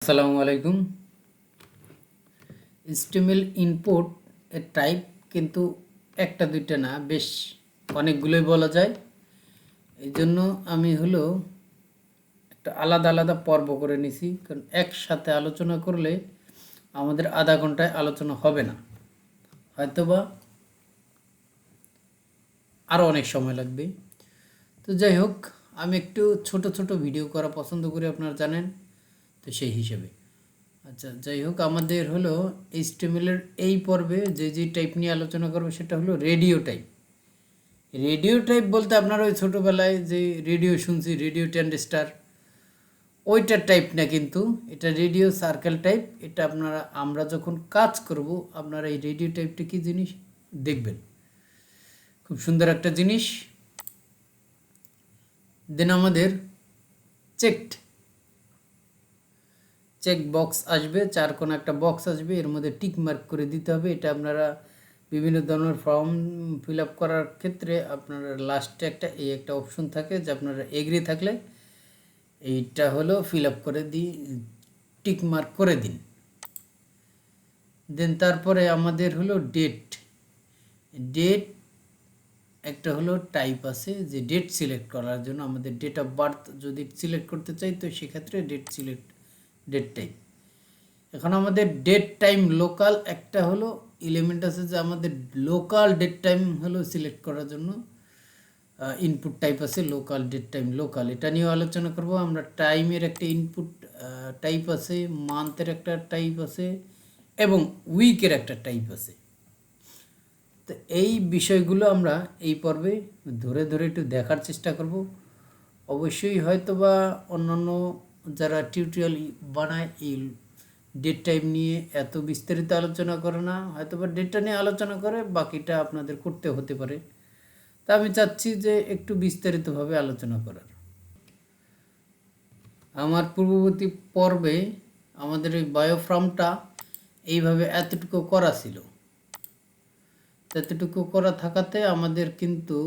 আসসালামু আলাইকুম। HTML input এর টাইপ কিন্তু একটা দুইটা না, বেশ অনেকগুলোই বলা যায়। এই জন্য আমি একটা আলাদা আলাদা পর্ব করে নিছি, কারণ একসাথে আলোচনা করলে আমাদের আধা ঘন্টায় আলোচনা হবে না, হয়তোবা আরও অনেক সময় লাগবে। তো যাই হোক, আমি একটু ছোট ছোট ভিডিও করা পছন্দ করি, আপনারা জানেন। তো সেই হিসেবে আচ্ছা, যাই হোক, আমাদের HTML এর এই পর্বে যে টাইপ নিয়ে আলোচনা করবো সেটা হলো রেডিও টাইপ। রেডিও টাইপ বলতে আপনারা ওই ছোটোবেলায় যে রেডিও শুনছি, রেডিও ট্রানজিস্টার, ওইটার টাইপ না, কিন্তু এটা রেডিও সার্কেল টাইপ। এটা আমরা যখন কাজ করব, আপনারা এই রেডিও টাইপটা কী জিনিস দেখবেন, খুব সুন্দর একটা জিনিস। দেন আমাদের চেক বক্স আসবে, চার কোণা একটা বক্স আসবে, এর মধ্যে টিক মার্ক করে দিতে হবে। এটা আপনারা বিভিন্ন ধরনের ফর্ম ফিল আপ করার ক্ষেত্রে আপনারা লাস্টে একটা অপশন থাকে, যে আপনারা এগ্রি থাকলে এইটা ফিল আপ করে টিক মার্ক করে দিন। দেন তারপরে আমাদের ডেট একটা টাইপ আছে, যে ডেট সিলেক্ট করার জন্য আমাদের ডেট অফ বার্থ যদি সিলেক্ট করতে চাই, তো সেক্ষেত্রে ডেট টাইপ। এখন আমাদের ডেট টাইম লোকাল একটা এলিমেন্ট আছে, যে আমাদের লোকাল ডেট টাইম সিলেক্ট করার জন্য ইনপুট টাইপ আছে লোকাল ডেট টাইম লোকাল। এটা নিয়েও আলোচনা করব আমরা। টাইমের একটা ইনপুট টাইপ আছে, মান্থের একটা টাইপ আছে, এবং উইকের একটা টাইপ আছে। তো এই বিষয়গুলো আমরা এই পর্বে ধরে ধরে একটু দেখার চেষ্টা করব। অবশ্যই হয়তোবা অন্যান্য যারা টিউটোরিয়াল বানায় এই ডেট টাইম নিয়ে এত বিস্তারিত আলোচনা করে না, হয়তোবা ডেটটা নিয়ে আলোচনা করে, বাকিটা আপনাদের করতে হতে পারে। তা আমি চাচ্ছি যে একটু বিস্তারিতভাবে আলোচনা করার। আমার পূর্ববর্তী পর্বে আমাদের এই বায়োফ্রমটা এইভাবে এতটুকু করা ছিল। এতটুকু করা থাকাতে আমাদের কিন্তু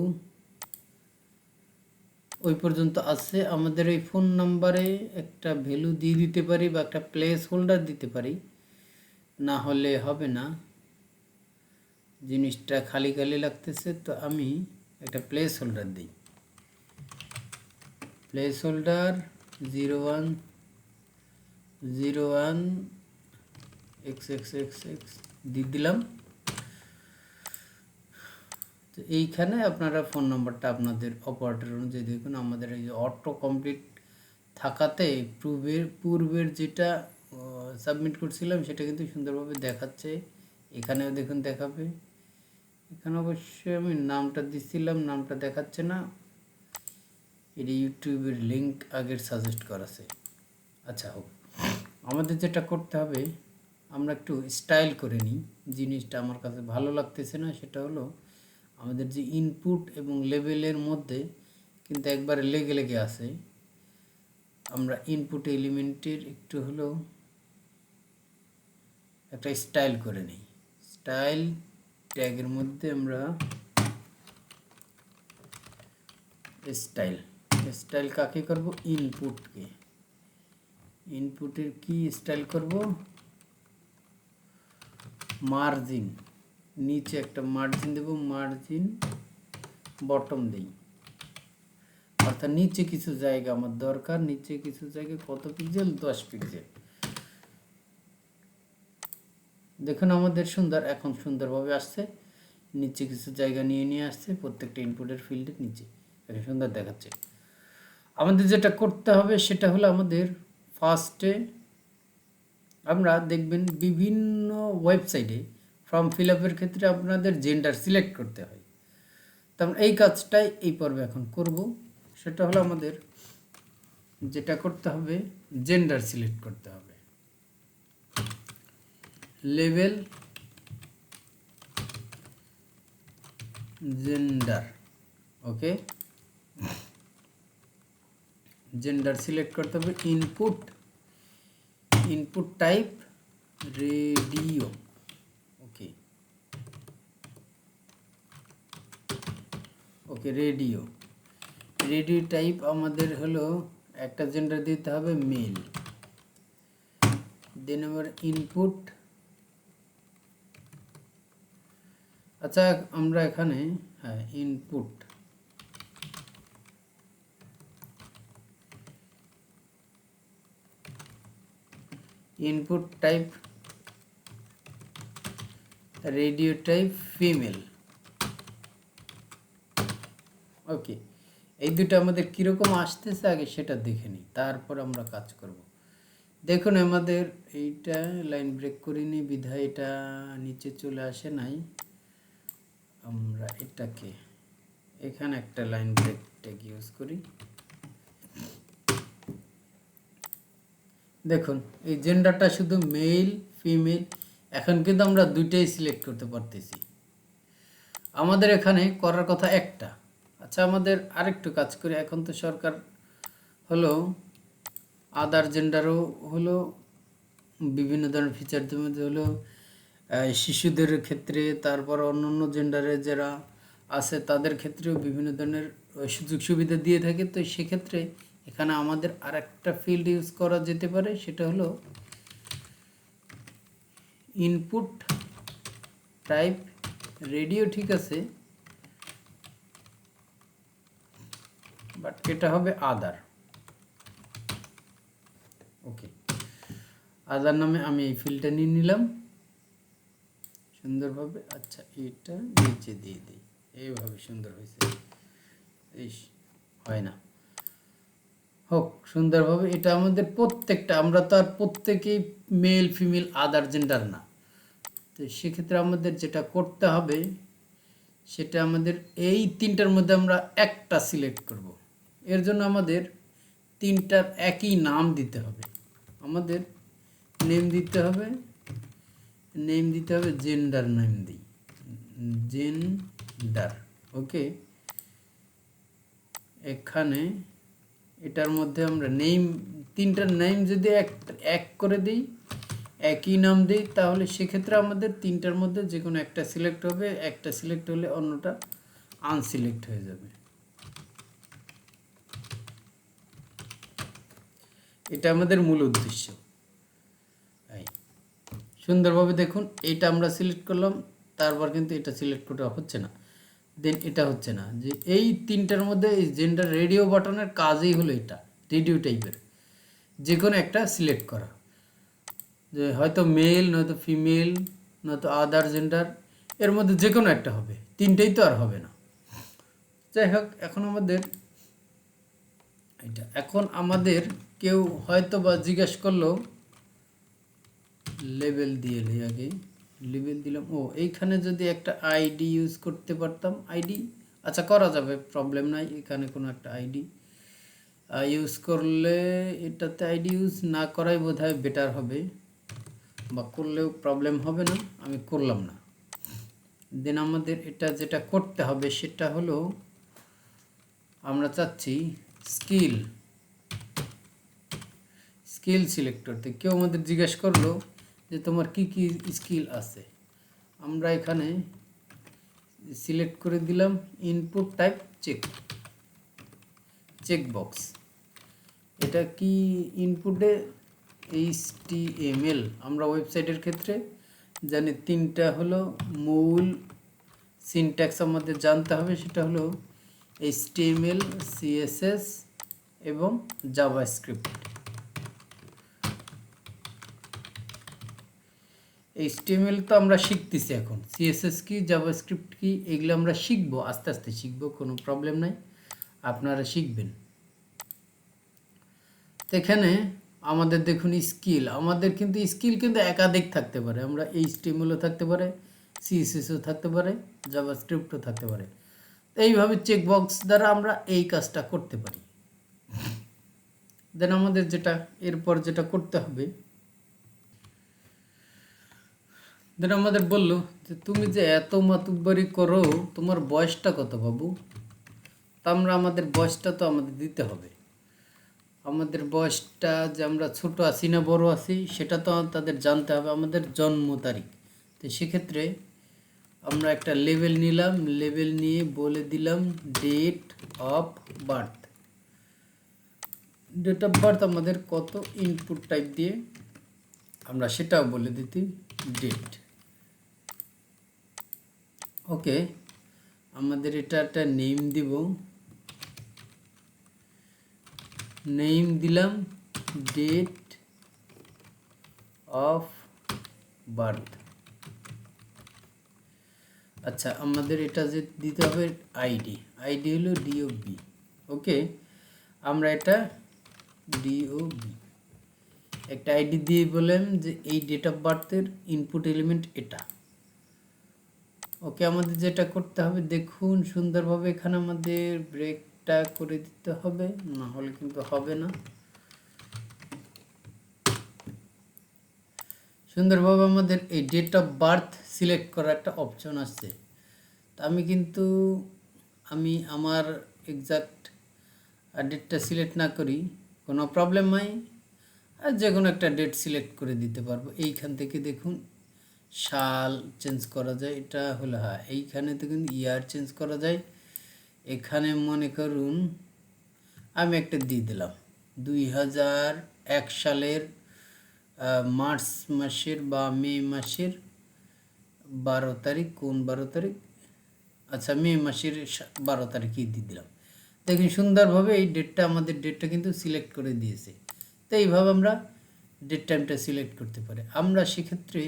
ওই পর্যন্ত আছে। আমাদের এই ফোন নাম্বারে একটা ভ্যালু দিয়ে দিতে পারি, বা একটা প্লেস হোল্ডার দিতে পারি, না হলে হবে না, জিনিসটা খালি খালি লাগতেছে। তো আমি একটা প্লেস হোল্ডার দিই, প্লেস হোল্ডার 0101 xxxx দিয়ে দিলাম। তো এইখানে আপনারা ফোন নাম্বারটা আপনাদের অপারেটর অনুযায়ী দেখুন। আমাদের এই যে অটো কমপ্লিট থাকাতে পূর্বের যেটা সাবমিট করছিলাম সেটা কিন্তু সুন্দরভাবে দেখাচ্ছে। এখানেও দেখুন দেখাবে। এখানে অবশ্যই আমি নামটা দিচ্ছিলাম, নামটা দেখাচ্ছে না। এর ইউটিউবের লিঙ্ক আগের সাজেস্ট করাছে। আচ্ছা হোক, আমাদের যেটা করতে হবে, আমরা একটু স্টাইল করে নিই। জিনিসটা আমার কাছে ভালো লাগতেছে না, সেটা আমাদের যে ইনপুট এবং লেবেলের মধ্যে কিন্তু একবারে লেগে লেগে আছে। আমরা ইনপুট এলিমেন্টের একটু একটা স্টাইল করে নিই। স্টাইল ট্যাগের মধ্যে আমরা স্টাইল কাকে করব? ইনপুটকে। ইনপুটের কি স্টাইল করব? মার্জিন, নিচে একটা মার্জিন দেব, মার্জিন বটম দেই, অর্থাৎ নিচে কিছু জায়গা আমার দরকার। নিচে কিছু জায়গা কত পিক্সেল? 10 পিক্সেল। দেখুন আমাদের এখন সুন্দরভাবে আসছে। নিচে কিছু জায়গা নিয়ে আসছে প্রত্যেকটা ইনপুটের ফিল্ডের নিচে, এখন সুন্দর দেখাচ্ছে। আমাদের যেটা করতে হবে সেটা আমাদের ফার্স্টে আমরা দেখবেন বিভিন্ন ওয়েবসাইটে ফর্ম ফিল আপের ক্ষেত্রে আপনাদের জেন্ডার সিলেক্ট করতে হয়। তখন এই কাজটাই এই পর্বে এখন করব। সেটা আমাদের যেটা করতে হবে, জেন্ডার সিলেক্ট করতে হবে। লেভেল জেন্ডার, ওকে। জেন্ডার সিলেক্ট করতে হবে। ইনপুট টাইপ রেডিও, ওকে রেডিও টাইপ আমাদের একটা জেন্ডার দিতে হবে মেল। দেন আবার ইনপুট। আচ্ছা আমরা এখানে হ্যাঁ input type radio type female. Okay, এই দুটো আমাদের কীরকম আসতেছে আগে সেটা দেখে নিই, তারপর আমরা কাজ করব। দেখুন আমাদের এইটা লাইন ব্রেক করিনি বিধায় এটা নিচে চলে আসে নাই। আমরা এটাকে এখানে একটা লাইন ব্রেক ট্যাগ ইউজ করি। দেখুন এই জেন্ডারটা শুধু মেল ফিমেল, এখন কিন্তু আমরা দুইটাই সিলেক্ট করতে পারতেছি। আমাদের এখানে করার কথা একটা। আচ্ছা আমাদের আরেকটু কাজ করি। এখন তো সরকার হলো আদার জেন্ডারও হলো বিভিন্ন ধরনের ফিচারদের মধ্যে হলো শিশুদের ক্ষেত্রে, তারপর অন্যান্য জেন্ডারের যারা আছে তাদের ক্ষেত্রেও বিভিন্ন ধরনের সুযোগ সুবিধা দিয়ে থাকে। তো সেক্ষেত্রে এখানে আমাদের আর একটা ফিল্ড ইউজ করা যেতে পারে, সেটা হলো ইনপুট টাইপ রেডিও। ঠিক আছে, বাট এটা হবে আদার। ওকে, আদার নামে আমি এই ফিল্ডটা নিয়ে নিলাম সুন্দরভাবে। আচ্ছা এটা নিচে দিয়ে দিই, এইভাবে সুন্দর হয়েছে। এই হয় না, হোক সুন্দরভাবে। এটা আমাদের প্রত্যেকটা, আমরা তো আর প্রত্যেকেই মেল ফিমেল আদার জেন্ডার না। তো সেক্ষেত্রে আমাদের যেটা করতে হবে সেটা আমাদের এই তিনটার মধ্যে আমরা একটা সিলেক্ট করব। এর জন্য আমাদের তিনটার একই নাম দিতে হবে। আমাদের নেম দিতে হবে, জেন্ডার নেম দিই, জেন্ডার। ওকে, এখানে এটার মধ্যে আমরা নেম, তিনটার নেম যদি এক করে দিই, একই নাম দিই, তাহলে সেক্ষেত্রে আমাদের তিনটার মধ্যে যে কোনো একটা সিলেক্ট হবে। একটা সিলেক্ট হলে অন্যটা আনসিলেক্ট হয়ে যাবে। এটা আমাদের মূল উদ্দেশ্য। সুন্দরভাবে দেখুন, এইটা আমরা সিলেক্ট করলাম, তারপর কিন্তু এটা সিলেক্ট করা হচ্ছে না, দেন এটা হচ্ছে না। যে এই তিনটার মধ্যে এই জেন্ডার রেডিও বাটনের কাজই হলো এটা, রেডিও টাইপের যে কোনো একটা সিলেক্ট করা, যে হয়তো মেল নয়তো ফিমেল নয়তো আদার জেন্ডার, এর মধ্যে যে কোনো একটা হবে, তিনটেই তো আর হবে না। যাই হোক, এখন আমাদের এটা, এখন আমাদের কেউ হয়তো বা জিজ্ঞাসা করলো, লেবেল দিয়ে নিই আগে, লেবেল দিলাম। ও এইখানে যদি একটা আইডি ইউজ করতে পারতাম, আইডি আচ্ছা করা যাবে, প্রবলেম নাই। এখানে কোনো একটা আইডি ইউজ করলে, এটাতে আইডি ইউজ না করাই বোধহয় বেটার হবে, বা করলেও প্রবলেম হবে না, আমি করলাম না। দেন আমাদের এটা যেটা করতে হবে সেটা হলো, আমরা চাচ্ছি স্কিল সিলেক্ট করতে। কেউ আমাদের জিজ্ঞেস করলো যে তোমার কি কি স্কিল আছে, আমরা এখানে সিলেক্ট করে দিলাম ইনপুট টাইপ চেকবক্স। এটা কি ইনপুটে HTML, আমরা ওয়েবসাইটের ক্ষেত্রে জানি তিনটা হলো মূল সিনট্যাক্স আমাদের জানতে হবে, সেটা হলো HTML, CSS এবং জাভাস্ক্রিপ্ট। HTML তো আমরা শিখতেছি এখন, CSS কি জাভাস্ক্রিপ্ট কি এগুলো আমরা শিখবো, আস্তে আস্তে শিখবো, কোনো প্রবলেম নাই, আপনারা শিখবেন। তো এখানে আমাদের দেখুন স্কিল, আমাদের কিন্তু স্কিল কিন্তু একাধিক থাকতে পারে, আমরা HTML-ও থাকতে পারে, CSS-ও থাকতে পারে, জাভাস্ক্রিপ্টও থাকতে পারে। তো এইভাবে চেকবক্স দ্বারা আমরা এই কাজটা করতে পারি। দেন আমাদের যেটা এরপর যেটা করতে হবে, দেন আমাদের বললো যে তুমি যে এত মাতুব্বারি করো, তোমার বয়সটা কত বাবু? তা আমরা আমাদের বয়সটা তো আমাদের দিতে হবে। আমাদের বয়সটা যে আমরা ছোট আছি না বড় আছি সেটা তো তাদের জানতে হবে, আমাদের জন্ম তারিখ। তো সেক্ষেত্রে আমরা একটা লেবেল নিলাম, লেবেল নিয়ে বলে দিলাম date of birth. Date of birth আমাদের কত, ইনপুট টাইপ দিয়ে আমরা সেটাও বলে দিতে ডেট। ওকে, আমাদের এটা একটা নেম দিব, নেম দিলাম ডেট অফ বার্থ। আচ্ছা, আমাদের এটা যে দিতে হবে আইডি, আইডি হলো ডিওবি। ওকে, আমরা এটা ডিওবি একটা আইডি দিয়ে বললাম যে এই ডেট অফ বার্থের ইনপুট এলিমেন্ট এটা। ওকে, আমাদের যেটা করতে হবে দেখুন সুন্দরভাবে, এখানে আমাদের ব্রেকটা করে দিতে হবে, না হলে কিন্তু হবে না। সুন্দরভাবে আমাদের এই ডেট অফ বার্থ সিলেক্ট করার একটা অপশন আসছে। তা আমি আমার এক্সাক্ট ডেটটা সিলেক্ট না করি কোনো প্রবলেম নাই, আর যে কোনো একটা ডেট সিলেক্ট করে দিতে পারবো। এইখান থেকে দেখুন সাল চেঞ্জ করা যায়, এটা হলো হ্যাঁ, এইখানে দেখুন ইয়ার চেঞ্জ করা যায়। এখানে মনে করুন আমি একটা দিয়ে দিলাম 2001 সালের মার্চ মাসের বা মে মাসের 12 তারিখ। কোন 12 তারিখ? আচ্ছা, মে মাসের 12 তারিখই দিয়ে দিলাম। দেখুন সুন্দরভাবে এই ডেটটা, আমাদের ডেটটা কিন্তু সিলেক্ট করে দিয়েছে। তো এইভাবে আমরা ডেট টাইমটা সিলেক্ট করতে পারি। আমরা সেক্ষেত্রে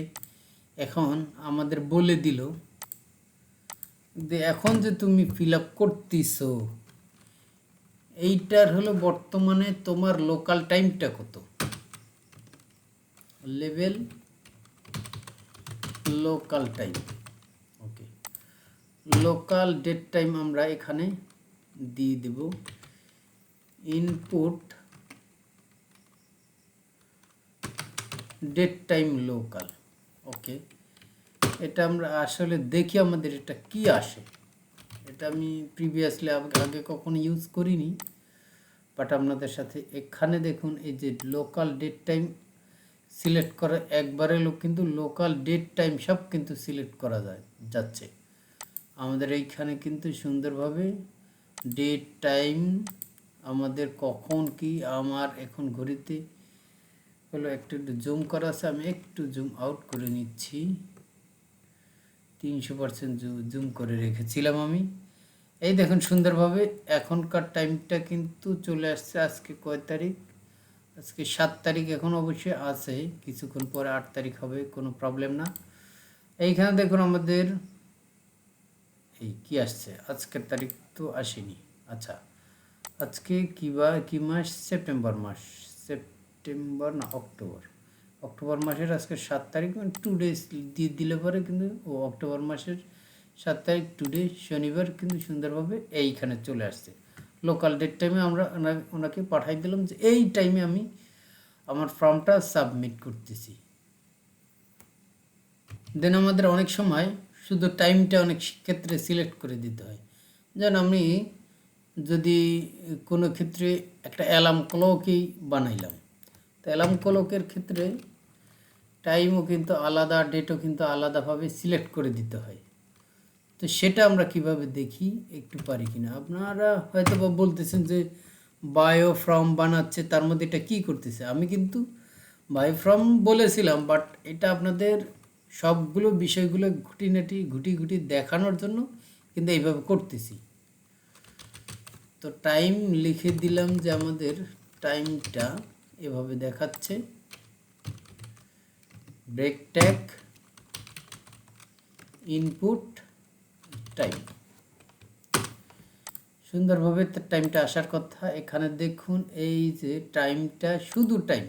এখন আমাদের বলে দিল যে এখন যে তুমি ফিল আপ করতেছো এইটার হলো বর্তমানে তোমার লোকাল টাইমটা কত, লেভেল লোকাল টাইম। ওকে, লোকাল ডেট টাইম আমরা এখানে দিয়ে দেব ইনপুট ডেট টাইম লোকাল। ওকে, এটা আমরা আসলে দেখি আমাদের এটা কি আসে। এটা আমি প্রিভিয়াসলি আগে কখনো ইউজ করিনি, বাট আপনাদের সাথে এখানে দেখুন এই যে লোকাল ডেট টাইম সিলেক্ট করা একবারে কিন্তু লোকাল ডেট টাইম সব কিন্তু সিলেক্ট করা যাচ্ছে আমাদের এইখানে কিন্তু সুন্দরভাবে ডেট টাইম আমাদের কখন কি। আমার এখন ঘড়িতে হলো একটু জুম করা আছে, আমি একটু জুম আউট করে নিচ্ছি, 300% জুম করে রেখেছিলাম আমি। এই দেখুন সুন্দরভাবে এখনকার টাইমটা কিন্তু চলে আসছে। আজকে কয় তারিখ? আজকে 7 তারিখ। এখন অবশ্যই আছে, কিছুক্ষণ পরে 8 তারিখ হবে, কোনো প্রবলেম না। এইখানে দেখুন আমাদের এই কি আসছে, আজকের তারিখ তো আসেনি। আচ্ছা, আজকে কি মাস? সেপ্টেম্বর মাস, সেপ্টেম্বর না অক্টোবর মাসের আজকে 7 তারিখ, মানে 2 ডেজ দিয়ে দিলে পরে কিন্তু অক্টোবর মাসের 7 তারিখ টুডে শনিবার কিন্তু সুন্দরভাবে এইখানে চলে আসছে। লোকাল ডেট টাইমে আমরা ওনাকে পাঠাই দিলাম যে এই টাইমে আমি আমার ফর্মটা সাবমিট করতেছি। দেন আমাদের অনেক সময় শুধু টাইমটা অনেক ক্ষেত্রে সিলেক্ট করে দিতে হয়। যেমন আমি যদি কোনো ক্ষেত্রে একটা অ্যালার্ম ক্লকই বানাইলাম, তো অ্যালার্ম ক্লকের ক্ষেত্রে টাইমও কিন্তু আলাদা, ডেটও কিন্তু আলাদাভাবে সিলেক্ট করে দিতে হয়। তো সেটা আমরা কিভাবে দেখি, একটু পারি কিনা। আপনারা হয়তো বা বলতেছেন যে বায়ো ফর্ম বানাচ্ছে, তার মধ্যে এটা কী করতেছে। আমি কিন্তু বায়ো ফর্ম বলেছিলাম, বাট এটা আপনাদের সবগুলো বিষয়গুলো খুঁটিনাটি ঘুটি দেখানোর জন্য কিন্তু এইভাবে করতেছি। তো টাইম লিখে দিলাম যে আমাদের টাইমটা এভাবে দেখাচ্ছে, ব্রেক ট্যাগ ইনপুট টাইম। সুন্দরভাবে তার টাইমটা আসার কথা। এখানে দেখুন এই যে টাইমটা, শুধু টাইম,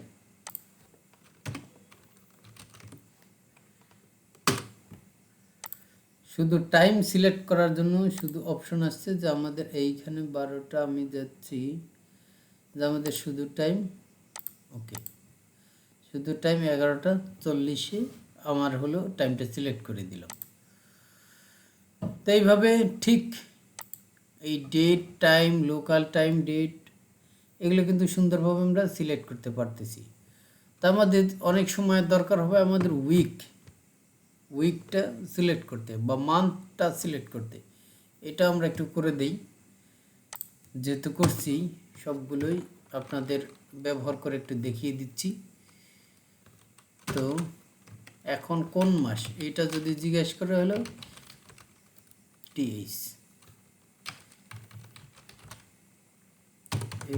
শুধু টাইম সিলেক্ট করার জন্য শুধু অপশন আসছে যে আমাদের এইখানে 12টা, আমি যাচ্ছি যে আমাদের শুধু টাইম। ওকে, শুধু টাইম 11:40 আমার হলো টাইমটা সিলেক্ট করে দিলাম। তো এইভাবে ঠিক এই date time, local time, date, এগুলো কিন্তু সুন্দরভাবে আমরা সিলেক্ট করতে পারতেছি। তা আমাদের অনেক সময় দরকার হবে আমাদের উইকটা সিলেক্ট করতে বা মান্থটা সিলেক্ট করতে। এটা আমরা একটু করে দেই, যেহেতু করছি সবগুলোই আপনাদের ব্যবহার করে একটু দেখিয়ে দিচ্ছি। তো এখন কোন মাস এটা যদি জিজ্ঞেস করা হলো টিএইচ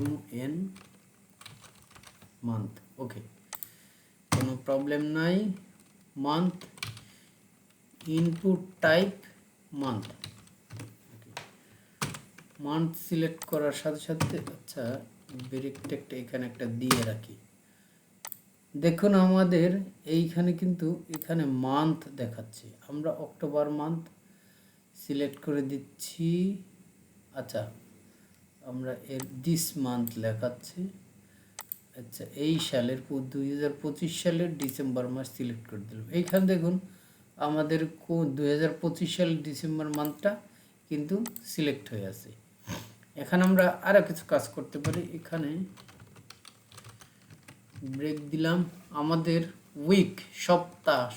MN মান্থ, ওকে, কোনো প্রবলেম নাই। Month, input type month, month select করার সাথে সাথে আচ্ছা ব্রেক টেকটা এখানে একটা দিয়ে রাখি। দেখুন আমাদের এইখানে কিন্তু এখানে মান্থ দেখাচ্ছে, আমরা অক্টোবর মান্থ সিলেক্ট করে দিচ্ছি। আচ্ছা আমরা এর দিস মান্থ লেখাচ্ছি। আচ্ছা এই সালের 2025 সালের ডিসেম্বর মাস সিলেক্ট করে দিলাম। এইখানে দেখুন আমাদের 2025 সালের ডিসেম্বর মান্থটা কিন্তু সিলেক্ট হয়ে আছে। এখানে আমরা আরও কিছু কাজ করতে পারি। এখানে ব্রেক দিলাম। আমাদের উইক,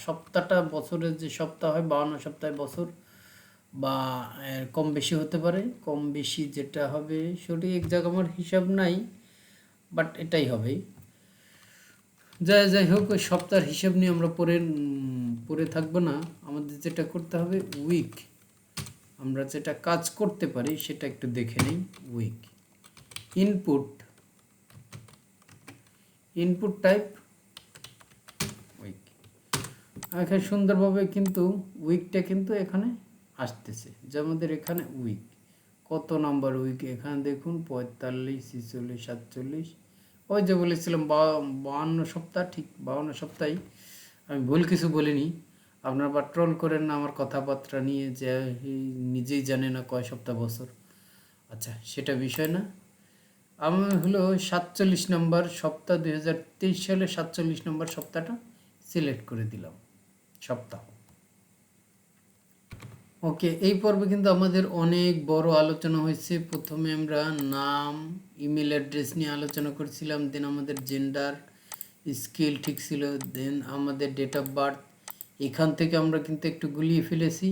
সপ্তাহটা বছরের যে সপ্তাহ হয় 52 সপ্তাহে বছর বা কম বেশি হতে পারে, কম বেশি যেটা হবে সঠিক এক জায়গা আমার হিসাব নাই, বাট এটাই হবে। যাই হোক, ওই সপ্তাহের হিসাব নিয়ে আমরা পরে থাকবো না। আমাদের যেটা করতে হবে উইক, আমরা যেটা কাজ করতে পারি সেটা একটু দেখে নিই। Week, input type week. এখানে সুন্দরভাবে কিন্তু উইকটা কিন্তু এখানে আসতেছে, যে আমাদের এখানে উইক কত নাম্বার উইক এখানে দেখুন 45, 46, 47, ওই যে বলেছিলাম 52 সপ্তাহ, ঠিক 52 সপ্তাহে। আমি ভুল কিছু বলিনি, আপনারা বা ট্রোল করেন না আমার কথাবার্তা নিয়ে যে নিজেই জানে না কয় সপ্তাহ বছর। আচ্ছা সেটা বিষয় না, আমি হলো 47 নম্বর সপ্তাহ 2023 সালে 47 নম্বর সপ্তাহটা সিলেক্ট করে দিলাম সপ্তাহ। ওকে, এই পর্বে কিন্তু আমাদের অনেক বড় আলোচনা হয়েছে। প্রথমে আমরা নাম, ইমেল অ্যাড্রেস নিয়ে আলোচনা করছিলাম, দেন আমাদের জেন্ডার, স্কিল ঠিক ছিল, দেন আমাদের ডেট অফ বার্থ। এখান থেকে আমরা কিন্তু একটু গুলিয়ে ফেলেছি,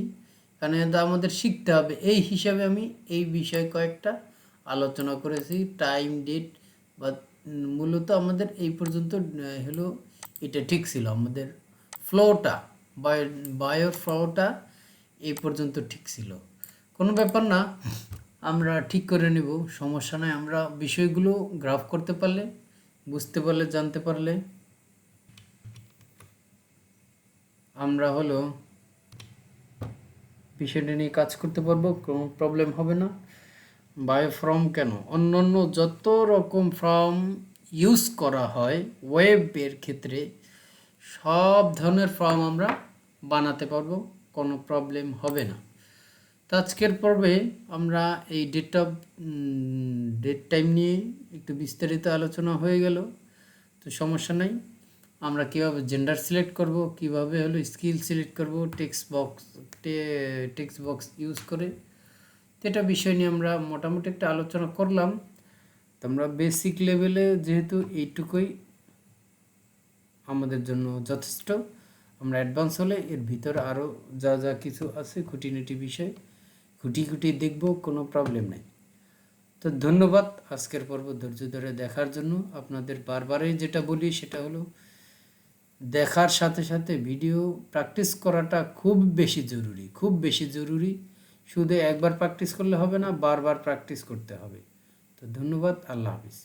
কারণ এটা আমাদের শিখতে হবে। এই হিসাবে আমি এই বিষয়ে কয়েকটা আলোচনা করেছি, টাইম, ডেট বা মূলত আমাদের এই পর্যন্ত হলো এটা ঠিক ছিল। আমাদের ফ্লোটা বায়ো ফ্লোটা এই পর্যন্ত ঠিক ছিল, কোনো ব্যাপার না, আমরা ঠিক করে নেব, সমস্যা নয়। আমরা বিষয়গুলো গ্রাফ করতে পারলে, বুঝতে পারলে, জানতে পারলে আমরা হলো বিষয়টা নিয়ে কাজ করতে পারবো, কোনো প্রবলেম হবে না। বায়ো ফর্ম কেন, অন্যান্য যত রকম ফর্ম ইউজ করা হয় ওয়েবের ক্ষেত্রে সব ধরনের ফর্ম আমরা বানাতে পারবো, কোনো প্রবলেম হবে না। তো আজকের পর্বে আমরা এই ডেট টাইম নিয়ে একটু বিস্তারিত আলোচনা হয়ে গেল। তো সমস্যা নাই, আমরা কীভাবে জেন্ডার সিলেক্ট করব, কীভাবে হলো স্কিল সিলেক্ট করব টেক্সট বক্স ইউজ করে, তো এটা বিষয় নিয়ে আমরা মোটামুটি একটা আলোচনা করলাম। তো আমরা বেসিক লেভেলে যেহেতু এইটুকুই আমাদের জন্য যথেষ্ট, আমরা অ্যাডভান্স হলে এর ভিতরে আরও যা কিছু আছে খুঁটিনাটি বিষয় খুঁটি দেখব, কোনো প্রবলেম নেই। তো ধন্যবাদ আজকের পর্ব ধৈর্য ধরে দেখার জন্য। আপনাদের বারবারই যেটা বলি সেটা হলো দেখার সাথে সাথে ভিডিও প্র্যাকটিস করাটা খুব বেশি জরুরি। শুধু একবার প্র্যাকটিস করলে হবে না, বারবার প্র্যাকটিস করতে হবে। তো ধন্যবাদ, আল্লাহ হাফিজ।